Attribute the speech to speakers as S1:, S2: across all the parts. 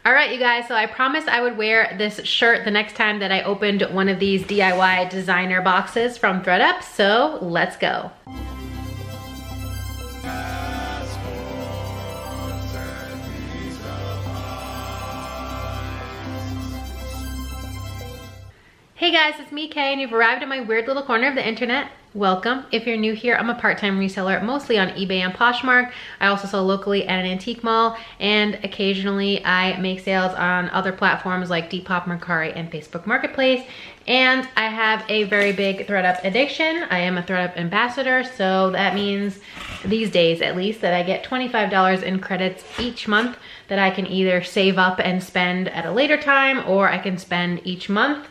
S1: All right, you guys, so I promised I would wear this shirt the next time that I opened one of these DIY designer boxes from ThredUp, so let's go. Hey guys, it's me, Kay, and you've arrived at my weird little corner of the internet. Welcome. If you're new here, I'm a part-time reseller, mostly on eBay and Poshmark. I also sell locally at an antique mall, and occasionally I make sales on other platforms like Depop, Mercari, and Facebook Marketplace. And I have a very big ThredUp addiction. I am a ThredUp Ambassador, so that means these days at least that I get $25 in credits each month that I can either save up and spend at a later time, or I can spend each month.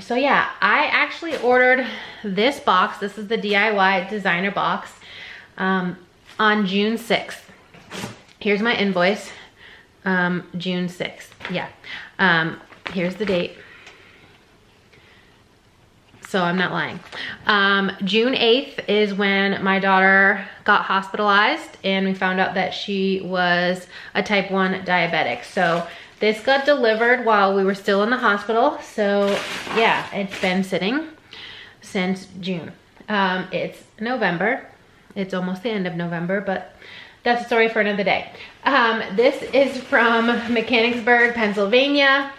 S1: So yeah, I actually ordered this box. This is the DIY designer box, on June 6th. Here's my invoice, June 6th. Yeah. Here's the date. So I'm not lying. June 8th is when my daughter got hospitalized and we found out that she was a type 1 diabetic. So this got delivered while we were still in the hospital. So yeah, it's been sitting since June. It's November. It's almost the end of November, but that's a story for another day. This is from Mechanicsburg, Pennsylvania.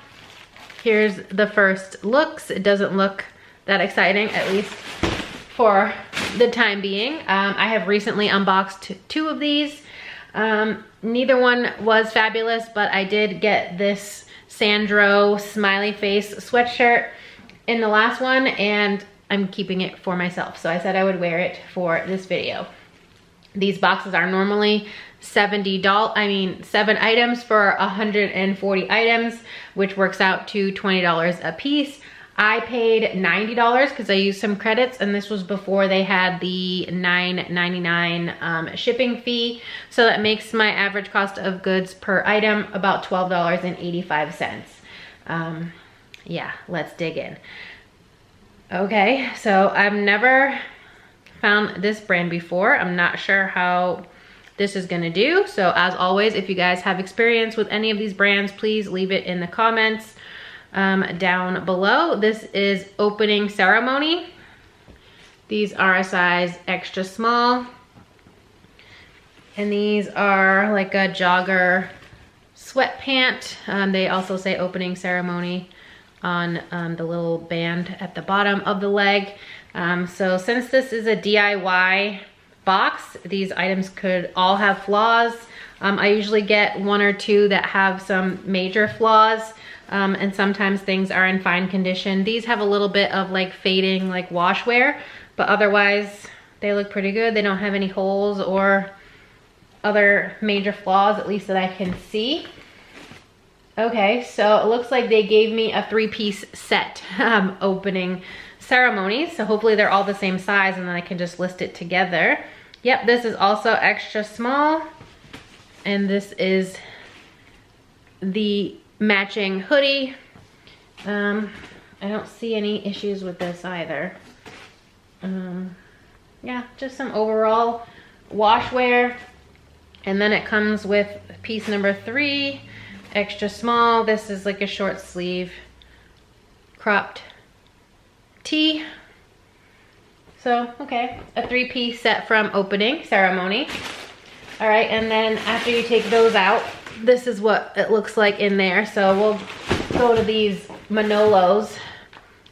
S1: Here's the first looks. It doesn't look that exciting, at least for the time being. I have recently unboxed 2 of these. Neither one was fabulous, but I did get this Sandro smiley face sweatshirt in the last one, and I'm keeping it for myself. So I said I would wear it for this video. These boxes are normally $70, 7 items for 140 items, which works out to $20 a piece. I paid $90 because I used some credits, and this was before they had the $9.99 shipping fee. So that makes my average cost of goods per item about $12.85. Yeah, let's dig in. Okay, so I've never found this brand before. I'm not sure how this is gonna do. So as always, if you guys have experience with any of these brands, please leave it in the comments down below. This is Opening Ceremony. These are a size extra small, and these are like a jogger sweat pant. They also say Opening Ceremony on the little band at the bottom of the leg. So since this is a DIY box, these items could all have flaws. I usually get 1 or 2 that have some major flaws. And sometimes things are in fine condition. These have a little bit of like fading like wash wear, but otherwise they look pretty good. They don't have any holes or other major flaws, at least that I can see. Okay, so it looks like they gave me a 3-piece set, Opening Ceremony. So hopefully they're all the same size and then I can just list it together. Yep, this is also extra small. And this is the matching hoodie. I don't see any issues with this either. Yeah, just some overall wash wear. And then it comes with piece number 3, extra small. This is like a short sleeve cropped tee. So, okay, a 3-piece set from Opening Ceremony. All right, and then after you take those out, this is what it looks like in there. So we'll go to these Manolos.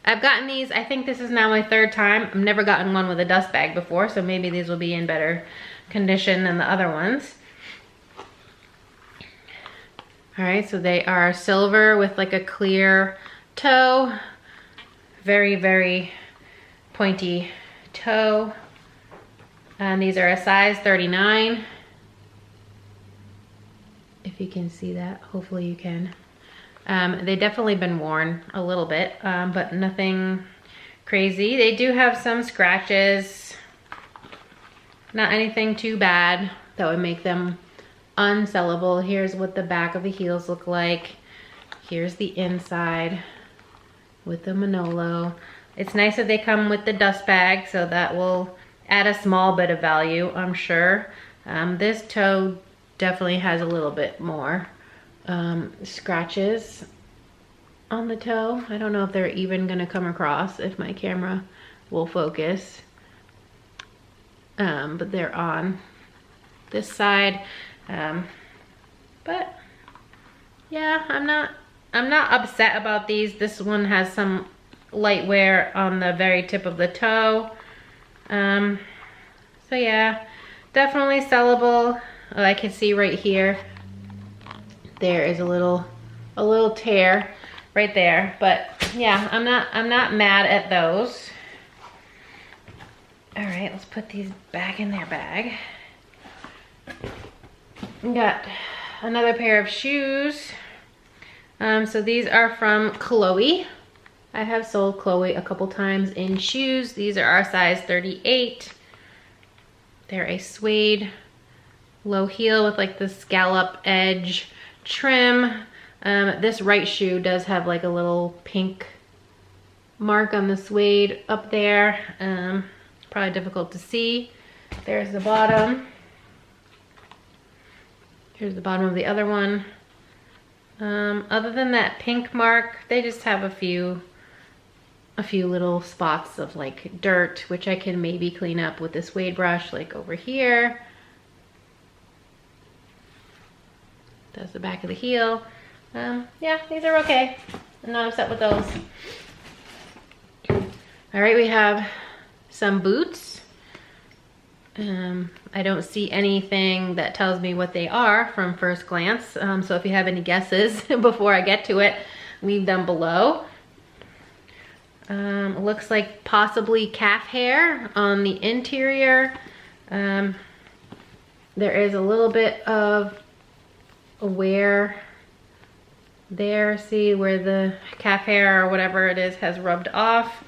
S1: I've gotten these, I think this is now my 3rd time. I've never gotten one with a dust bag before, so maybe these will be in better condition than the other ones. All right, so they are silver with like a clear toe. Very, very pointy toe. And these are a size 39. If you can see that, hopefully you can. They've definitely been worn a little bit, but nothing crazy. They do have some scratches, not anything too bad that would make them unsellable. Here's what the back of the heels look like. Here's the inside with the Manolo. It's nice that they come with the dust bag, so that will add a small bit of value, I'm sure. This toe definitely has a little bit more scratches on the toe. I don't know if they're even gonna come across, if my camera will focus. But they're on this side. But yeah, I'm not upset about these. This one has some light wear on the very tip of the toe. So yeah, definitely sellable. Oh, I can see right here, there is a little tear right there. But yeah, I'm not mad at those. All right, let's put these back in their bag. We got another pair of shoes. So these are from Chloe. I have sold Chloe a couple times in shoes. These are our size 38. They're a suede low heel with like the scallop edge trim. This right shoe does have like a little pink mark on the suede up there. Probably difficult to see. There's the bottom. Here's the bottom of the other one. Other than that pink mark, they just have a few little spots of like dirt, which I can maybe clean up with this suede brush, like over here. That's the back of the heel. Yeah, these are okay. I'm not upset with those. All right, we have some boots. I don't see anything that tells me what they are from first glance. So if you have any guesses before I get to it, leave them below. Looks like possibly calf hair on the interior. There is a little bit of wear there. See where the calf hair or whatever it is has rubbed off.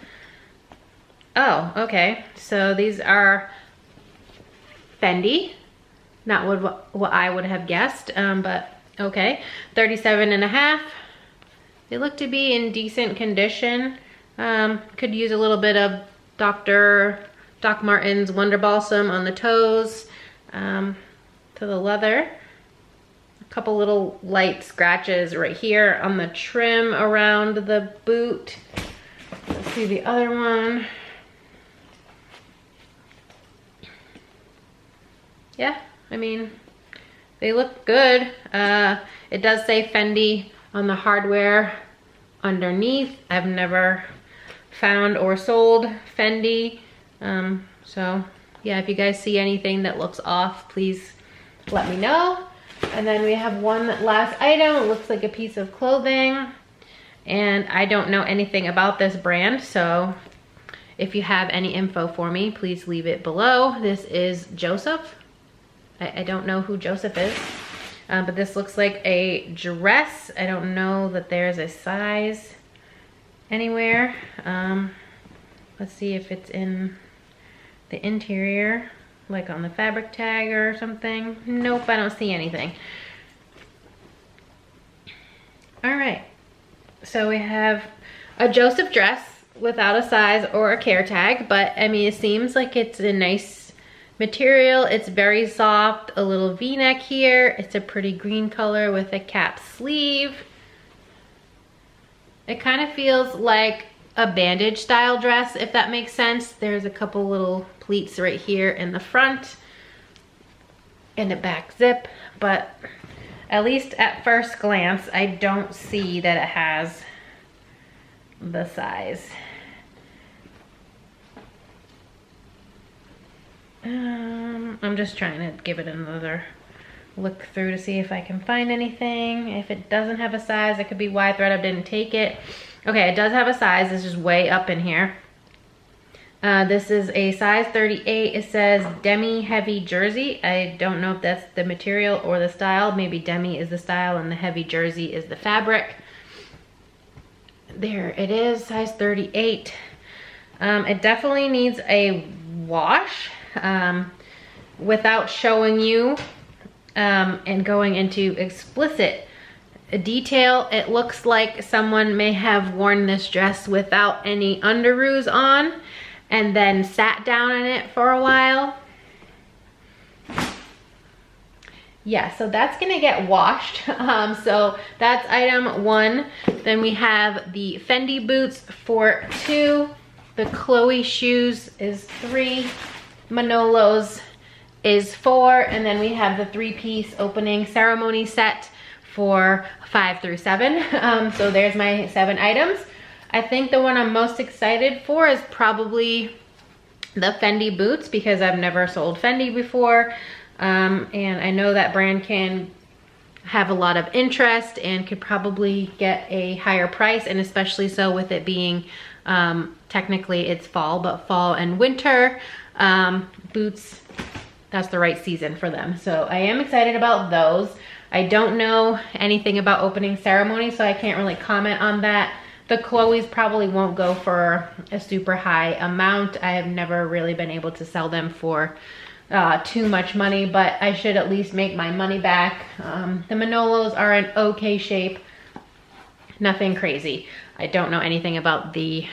S1: Oh, okay. So these are Fendi. Not what I would have guessed, but okay. 37.5. They look to be in decent condition. Could use a little bit of Doc Martens Wonder Balsam on the toes, to the leather. A couple little light scratches right here on the trim around the boot. Let's see the other one. Yeah, I mean, they look good. It does say Fendi on the hardware underneath. I've never found or sold Fendi. So yeah, if you guys see anything that looks off, please let me know. And then we have one last item. It looks like a piece of clothing. And I don't know anything about this brand, so if you have any info for me, please leave it below. This is Joseph. I don't know who Joseph is, but this looks like a dress. I don't know that there's a size anywhere. Let's see if it's in the interior, like on the fabric tag or something. Nope, I don't see anything. All right, so we have a Joseph dress without a size or a care tag, but I mean, it seems like it's a nice material. It's very soft, a little V-neck here. It's a pretty green color with a cap sleeve. It kind of feels like a bandage style dress, if that makes sense. There's a couple little pleats right here in the front and a back zip, but at least at first glance, I don't see that it has the size. I'm just trying to give it another look through to see if I can find anything. If it doesn't have a size, it could be why ThredUp didn't take it. Okay, it does have a size. It's just way up in here. This is a size 38. It says demi heavy jersey. I don't know if that's the material or the style. Maybe demi is the style and the heavy jersey is the fabric. There it is, size 38. It definitely needs a wash. Without showing you and going into explicit detail, it looks like someone may have worn this dress without any underoos on and then sat down in it for a while. yeah, so that's gonna get washed. So that's item 1. Then we have the Fendi boots for 2. The Chloe shoes is 3. Manolos is 4. And then we have the 3-piece opening ceremony set for 5 through 7. So there's my 7 items. I think the one I'm most excited for is probably the Fendi boots, because I've never sold Fendi before. And I know that brand can have a lot of interest and could probably get a higher price, and especially so with it being, technically it's fall, but fall and winter boots, that's the right season for them. So I am excited about those. I don't know anything about opening ceremony, so I can't really comment on that. The Chloe's probably won't go for a super high amount. I have never really been able to sell them for too much money, but I should at least make my money back. The Manolos are in okay shape, nothing crazy. I don't know anything about the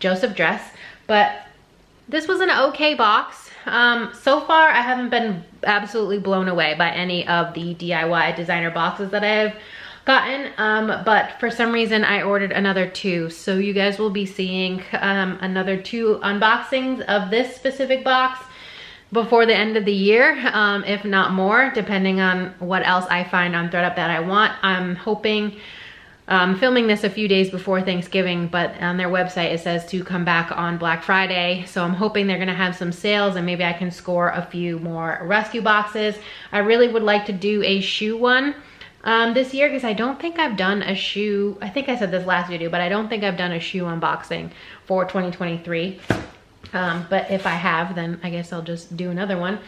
S1: Joseph dress, but this was an okay box. So far I haven't been absolutely blown away by any of the DIY designer boxes that I've gotten, but for some reason I ordered another 2, so you guys will be seeing another 2 unboxings of this specific box before the end of the year, if not more, depending on what else I find on ThredUp that I want. I'm hoping, filming this a few days before Thanksgiving, but on their website it says to come back on Black Friday, so I'm hoping they're gonna have some sales and maybe I can score a few more rescue boxes. I really would like to do a shoe one this year, because I don't think I've done a shoe, I think I said this last video, but I don't think I've done a shoe unboxing for 2023. But if I have, then I guess I'll just do another one.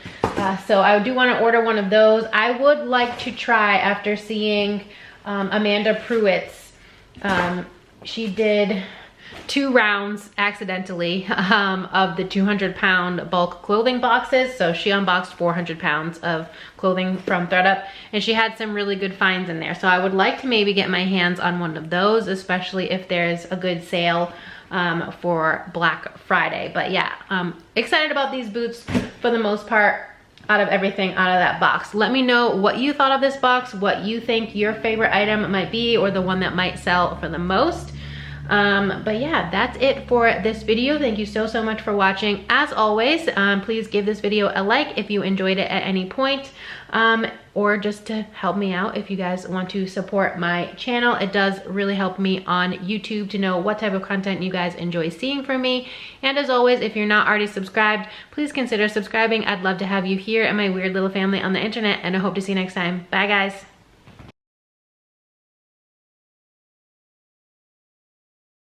S1: So I do want to order one of those. I would like to try, after seeing Amanda Pruitt's, she did 2 rounds accidentally of the 200-pound bulk clothing boxes. So she unboxed 400 pounds of clothing from ThredUp, and she had some really good finds in there. So I would like to maybe get my hands on one of those, especially if there's a good sale for Black Friday. But yeah, excited about these boots for the most part, out of everything out of that box. Let me know what you thought of this box, what you think your favorite item might be, or the one that might sell for the most. But yeah, that's it for this video. Thank you so much for watching. As always, please give this video a like if you enjoyed it at any point, or just to help me out if you guys want to support my channel. It does really help me on YouTube to know what type of content you guys enjoy seeing from me. And as always, if you're not already subscribed, please consider subscribing. I'd love to have you here in my weird little family on the internet, and I hope to see you next time. Bye guys.